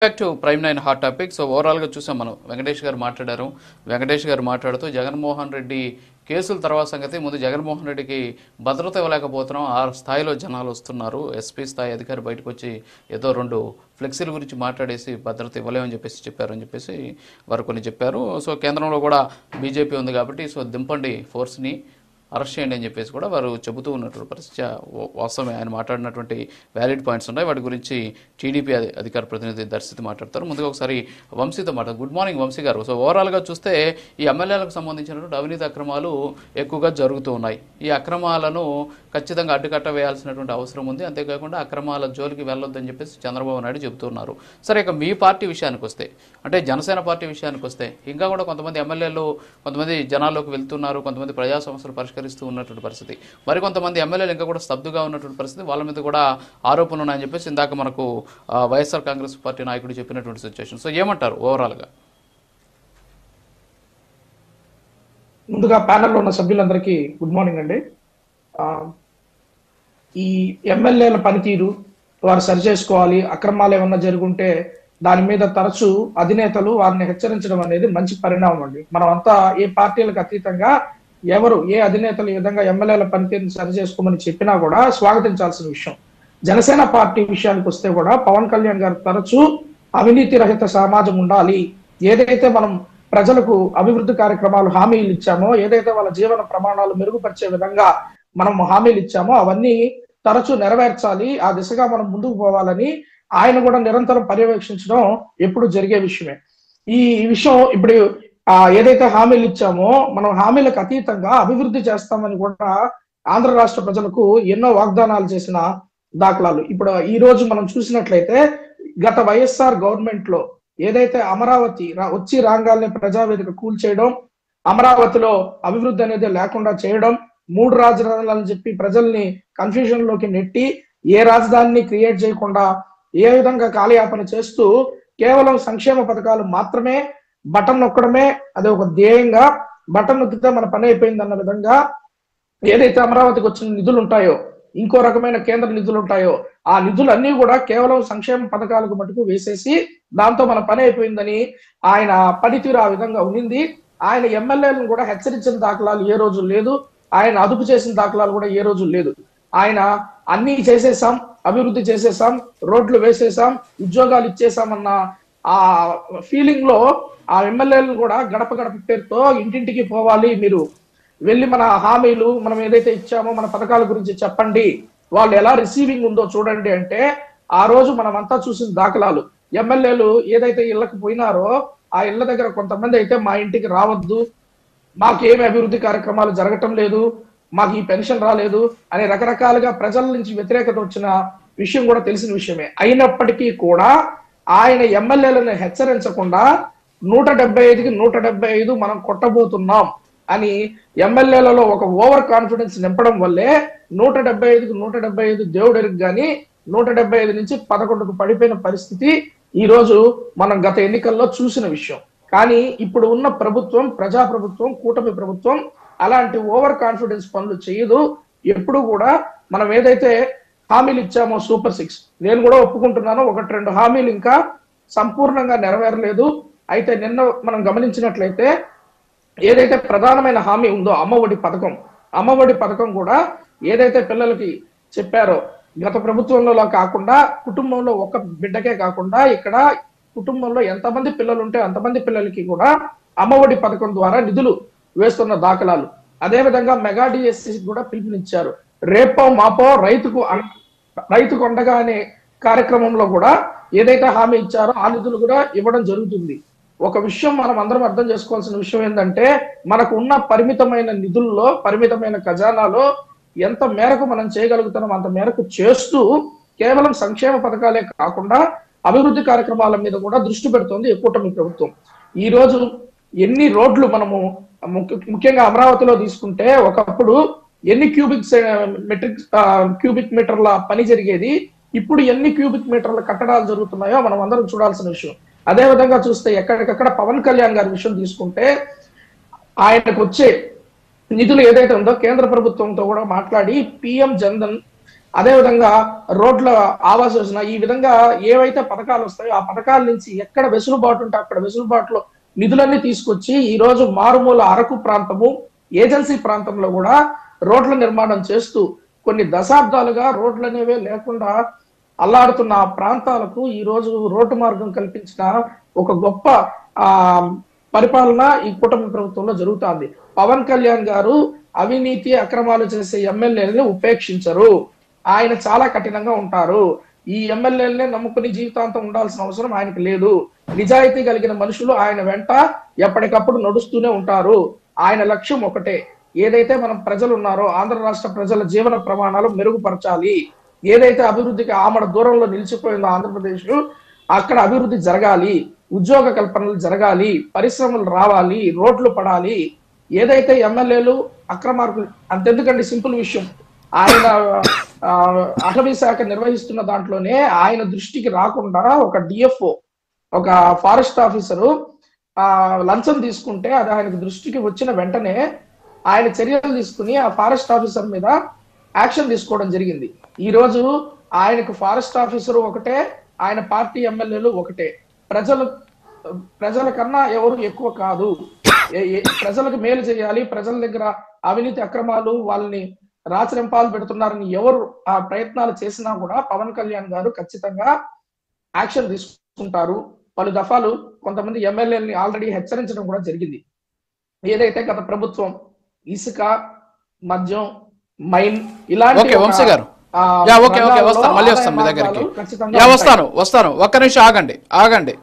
Back to prime nine hot topic. So ఓవరాల్గా చూసాం మనం. వెంకటేష్ గారు మాట్లాడారు. వెంకటేష్ గారు మాట్లాడుతూ జగన్మోహన్ రెడ్డి కేసుల తర్వాత సంగతి, ముందు జగన్మోహన్ రెడ్డికి భద్రత ఇవ్వలేకపోతున్నాం, ఆ స్థాయిలో జనాలు వస్తున్నారు, ఎస్పీ స్థాయి అధికారి బయటకు వచ్చి ఏదో 2 ఫ్లెక్సీల గురించి మాట్లాడేసి భద్రత ఇవ్వలేమని చెప్పారని చెప్పేసి వారు కొన్ని చెప్పారు. సో కేంద్రంలో కూడా బీజేపీ ఉంది కాబట్టి సో దింపండి ఫోర్స్ని, అరెస్ట్ చేయండి అని చెప్పేసి కూడా వారు చెబుతూ ఉన్నటువంటి పరిస్థితి వాస్తవమే. ఆయన మాట్లాడినటువంటి వ్యాలిడ్ పాయింట్స్ ఉన్నాయి. వాటి గురించి టీడీపీ అధికార ప్రతినిధి దర్శిత మాట్లాడతారు. ముందుగా ఒకసారి వంశీతో మాట్లాడు. గుడ్ మార్నింగ్ వంశీ గారు. సో ఓవరాల్గా చూస్తే ఈ ఎమ్మెల్యేలకు సంబంధించినటువంటి అవినీతి అక్రమాలు ఎక్కువగా జరుగుతూ ఉన్నాయి. ఈ అక్రమాలను ఖచ్చితంగా అడ్డుకట్ట వేయాల్సినటువంటి అవసరం ఉంది. అంతేకాకుండా అక్రమాల జోలికి వెళ్ళొద్దని చెప్పేసి చంద్రబాబు నాయుడు చెబుతున్నారు. సరే, ఇక మీ పార్టీ విషయానికి వస్తే, అంటే జనసేన పార్టీ విషయానికి వస్తే, ఇంకా కూడా కొంతమంది ఎమ్మెల్యేలు కొంతమంది జనాల్లోకి వెళ్తున్నారు, కొంతమంది ప్రజా సమస్యలు పరిష్కరిస్తూ ఉన్నటువంటి పరిస్థితి, మరికొంతమంది ఎమ్మెల్యేలు ఇంకా కూడా స్తబ్దుగా ఉన్నటువంటి పరిస్థితి, వాళ్ళ మీద కూడా ఆరోపణలు ఉన్నాయని చెప్పేసి ఇందాక మనకు వైఎస్ఆర్ కాంగ్రెస్ పార్టీ నాయకుడు చెప్పినటువంటి సిచ్యువేషన్. సో ఏమంటారు ఓవరాల్గా? ముందుగా ప్యానెల్లో ఉన్న సభ్యులందరికీ గుడ్ మార్నింగ్ అండి. ఈ ఎమ్మెల్యేల పనితీరు వారు సరిచేసుకోవాలి, అక్రమాలు ఏమన్నా జరుగుంటే దాని మీద తరచూ అధినేతలు వారిని హెచ్చరించడం అనేది మంచి పరిణామం అండి. మనం అంతా ఏ పార్టీలకు అతీతంగా ఎవరు ఏ అధినేతలు ఈ విధంగా ఎమ్మెల్యేల పనితీరుని సరిచేసుకోమని చెప్పినా కూడా స్వాగతించాల్సిన విషయం. జనసేన పార్టీ విషయానికి వస్తే కూడా పవన్ కళ్యాణ్ గారు తరచూ అవినీతి రహిత సమాజం ఉండాలి, ఏదైతే మనం ప్రజలకు అభివృద్ధి కార్యక్రమాలు హామీలు ఇచ్చామో, ఏదైతే వాళ్ళ జీవన ప్రమాణాలు మెరుగుపరిచే విధంగా మనం హామీలు ఇచ్చామో అవన్నీ తరచూ నెరవేర్చాలి, ఆ దిశగా మనం ముందుకు పోవాలని ఆయన కూడా నిరంతరం పర్యవేక్షించడం ఎప్పుడు జరిగే విషయమే. ఈ విషయం ఇప్పుడు ఏదైతే హామీలు ఇచ్చామో మనం హామీలకు అతీతంగా అభివృద్ధి చేస్తామని కూడా ఆంధ్ర రాష్ట్ర ప్రజలకు ఎన్నో వాగ్దానాలు చేసిన దాఖలాలు. ఇప్పుడు ఈ రోజు మనం చూసినట్లయితే గత వైఎస్ఆర్ గవర్నమెంట్ లో ఏదైతే అమరావతి వచ్చి రాగాల్ని ప్రజావేదిక కూల్చేయడం, అమరావతిలో అభివృద్ధి అనేది లేకుండా చేయడం, 3 రాజధానులని చెప్పి ప్రజల్ని కన్ఫ్యూజన్ లోకి నెట్టి ఏ రాజధానిని క్రియేట్ చేయకుండా ఏ విధంగా కాలయాపన చేస్తూ కేవలం సంక్షేమ పథకాలు మాత్రమే, బటన్ నొక్కడమే అది ఒక ధ్యేయంగా, బటన్ నొక్కితే మన పని అయిపోయింది అన్న విధంగా ఏదైతే అమరావతికి వచ్చిన నిధులు ఉంటాయో, ఇంకో రకమైన కేంద్ర నిధులు ఉంటాయో, ఆ నిధులన్నీ కూడా కేవలం సంక్షేమ పథకాలకు మటుకు వేసేసి దాంతో మన పని అయిపోయిందని ఆయన పనితీరు ఆ విధంగా ఉండింది. ఆయన ఎమ్మెల్యేలను కూడా హెచ్చరించిన దాఖలాలు ఏ రోజు లేదు, ఆయన అదుపు చేసిన దాఖలాలు కూడా ఏ రోజు లేదు. ఆయన అన్ని చేసేసాం, అభివృద్ధి చేసేసాం, రోడ్లు వేసేసాం, ఉద్యోగాలు ఇచ్చేసామన్న ఆ ఫీలింగ్ లో ఆ ఎమ్మెల్యేలను కూడా గడప గడప పేరుతో ఇంటింటికి పోవాలి, మీరు వెళ్ళి మన హామీలు మనం ఏదైతే ఇచ్చామో మన పథకాల గురించి చెప్పండి, వాళ్ళు ఎలా రిసీవింగ్ ఉందో చూడండి అంటే ఆ రోజు మనమంతా చూసిన దాఖలాలు. ఎమ్మెల్యేలు ఏదైతే ఇళ్లకు పోయినారో ఆ ఇళ్ల దగ్గర కొంతమంది అయితే మా ఇంటికి రావద్దు, మాకేమి అభివృద్ధి కార్యక్రమాలు జరగటం లేదు, మాకు ఈ పెన్షన్ రాలేదు అని రకరకాలుగా ప్రజల నుంచి వ్యతిరేకత వచ్చిన విషయం కూడా తెలిసిన విషయమే. అయినప్పటికీ కూడా ఆయన ఎమ్మెల్యేలను హెచ్చరించకుండా 175కి 175 మనం కొట్టబోతున్నాం అని ఎమ్మెల్యేలలో ఒక ఓవర్ కాన్ఫిడెన్స్ నింపడం వల్లే 175కి 175 దేవుడెరుగు గాని 175 నుంచి 11కు పడిపోయిన పరిస్థితి ఈ రోజు మనం గత ఎన్నికల్లో చూసిన విషయం. కానీ ఇప్పుడు ఉన్న ప్రభుత్వం, ప్రజాప్రభుత్వం, కూటమి ప్రభుత్వం అలాంటి ఓవర్ కాన్ఫిడెన్స్ పనులు చేయదు. ఎప్పుడు కూడా మనం ఏదైతే హామీలు ఇచ్చామో సూపర్ 6, నేను కూడా ఒప్పుకుంటున్నాను, 1-2 హామీలు ఇంకా సంపూర్ణంగా నెరవేరలేదు. అయితే నిన్న మనం గమనించినట్లయితే ఏదైతే ప్రధానమైన హామీ ఉందో అమ్మఒడి పథకం కూడా ఏదైతే పిల్లలకి చెప్పారో గత ప్రభుత్వంలో కాకుండా కుటుంబంలో ఒక బిడ్డకే కాకుండా ఇక్కడ కుటుంబంలో ఎంతమంది పిల్లలు ఉంటే అంతమంది పిల్లలకి కూడా అమ్మఒడి పథకం ద్వారా నిధులు వేస్తున్న దాఖలాలు. అదే విధంగా మెగా డిఎస్సి కూడా పిలుపునిచ్చారు. రేపో మాపో రైతుకు అండగా అనే కార్యక్రమంలో కూడా ఏదైతే హామీ ఇచ్చారో ఆ నిధులు కూడా ఇవ్వడం జరుగుతుంది. ఒక విషయం మనం అందరం అర్థం చేసుకోవాల్సిన విషయం ఏంటంటే మనకు ఉన్న పరిమితమైన నిధుల్లో, పరిమితమైన ఖజానాలో ఎంత మేరకు మనం చేయగలుగుతున్నాం అంత మేరకు చేస్తూ కేవలం సంక్షేమ పథకాలే కాకుండా అభివృద్ధి కార్యక్రమాల మీద కూడా దృష్టి పెడుతోంది కూటమి ప్రభుత్వం. ఈ రోజు ఎన్ని రోడ్లు మనము ముఖ్యంగా అమరావతిలో తీసుకుంటే ఒకప్పుడు ఎన్ని క్యూబిక్ మీటర్ల పని జరిగేది, ఇప్పుడు ఎన్ని క్యూబిక్ మీటర్ల కట్టడాలు జరుగుతున్నాయో మనం అందరం చూడాల్సిన విషయం. అదే విధంగా చూస్తే ఎక్కడికక్కడ పవన్ కళ్యాణ్ గారి విషయం తీసుకుంటే ఆయనకు వచ్చే నిధులు ఏదైతే ఉందో కేంద్ర ప్రభుత్వంతో కూడా మాట్లాడి పిఎం జన్ధన్ అదేవిధంగా రోడ్ల ఆవాస్ యోజన, ఈ విధంగా ఏవైతే పథకాలు వస్తాయో ఆ పథకాల నుంచి ఎక్కడ వెసులుబాటు ఉంటే అక్కడ వెసులుబాటులో నిధులన్నీ తీసుకొచ్చి ఈ రోజు మారుమూల అరకు ప్రాంతము, ఏజెన్సీ ప్రాంతంలో కూడా రోడ్ల నిర్మాణం చేస్తూ కొన్ని దశాబ్దాలుగా రోడ్లు అనేవే లేకుండా అల్లాడుతున్న ఆ ప్రాంతాలకు ఈ రోజు రోడ్డు మార్గం కల్పించిన ఒక గొప్ప పరిపాలన ఈ కూటమి ప్రభుత్వంలో జరుగుతోంది. పవన్ కళ్యాణ్ గారు అవినీతి అక్రమాలు చేసే ఎమ్మెల్యేలని ఉపేక్షించరు. ఆయన చాలా కఠినంగా ఉంటారు. ఈ ఎమ్మెల్యేలనే నమ్ముకుని జీవితాంతం ఉండాల్సిన అవసరం ఆయనకు లేదు. నిజాయితీ కలిగిన మనుషులు ఆయన వెంట ఎప్పటికప్పుడు నడుస్తూనే ఉంటారు. ఆయన లక్ష్యం ఒకటే, ఏదైతే మనం ప్రజలు ఉన్నారో ఆంధ్ర రాష్ట్ర ప్రజల జీవన ప్రమాణాలు మెరుగుపరచాలి, ఏదైతే అభివృద్ధికి ఆమడ దూరంలో నిలిచిపోయిందో ఆంధ్రప్రదేశ్ అక్కడ అభివృద్ధి జరగాలి, ఉద్యోగ కల్పనలు జరగాలి, పరిశ్రమలు రావాలి, రోడ్లు పడాలి. ఏదైతే ఎమ్మెల్యేలు అక్రమార్కులు, అంతెందుకండి సింపుల్ విషయం, ఆయన అటవీ శాఖ నిర్వహిస్తున్న దాంట్లోనే ఆయన దృష్టికి రాకుండా ఒక డిఎఫ్ఓ, ఒక ఫారెస్ట్ ఆఫీసరు లంచం తీసుకుంటే అది ఆయనకు దృష్టికి వచ్చిన వెంటనే ఆయన చర్యలు తీసుకుని ఆ ఫారెస్ట్ ఆఫీసర్ మీద యాక్షన్ తీసుకోవడం జరిగింది. ఈ రోజు ఆయనకు ఫారెస్ట్ ఆఫీసర్ ఒకటే, ఆయన పార్టీ ఎమ్మెల్యేలు ఒకటే. ప్రజల కన్నా ఎవరు ఎక్కువ కాదు. ప్రజలకు మేలు చేయాలి, ప్రజల దగ్గర అవినీతి అక్రమాలు వాళ్ళని రాచరింపాలు పెడుతున్నారని ఎవరు ఆ ప్రయత్నాలు చేసినా కూడా పవన్ కళ్యాణ్ గారు ఖచ్చితంగా యాక్షన్ తీసుకుంటారు. పలు దఫాలు కొంతమంది ఎమ్మెల్యేలని ఆల్రెడీ హెచ్చరించడం కూడా జరిగింది. ఏదైతే గత ప్రభుత్వం ఇసుక, మద్యం, మైన్ ఇలాంటి వస్తాను మీ దగ్గరికి, వస్తాను. ఒక్క నిమిషం ఆగండి.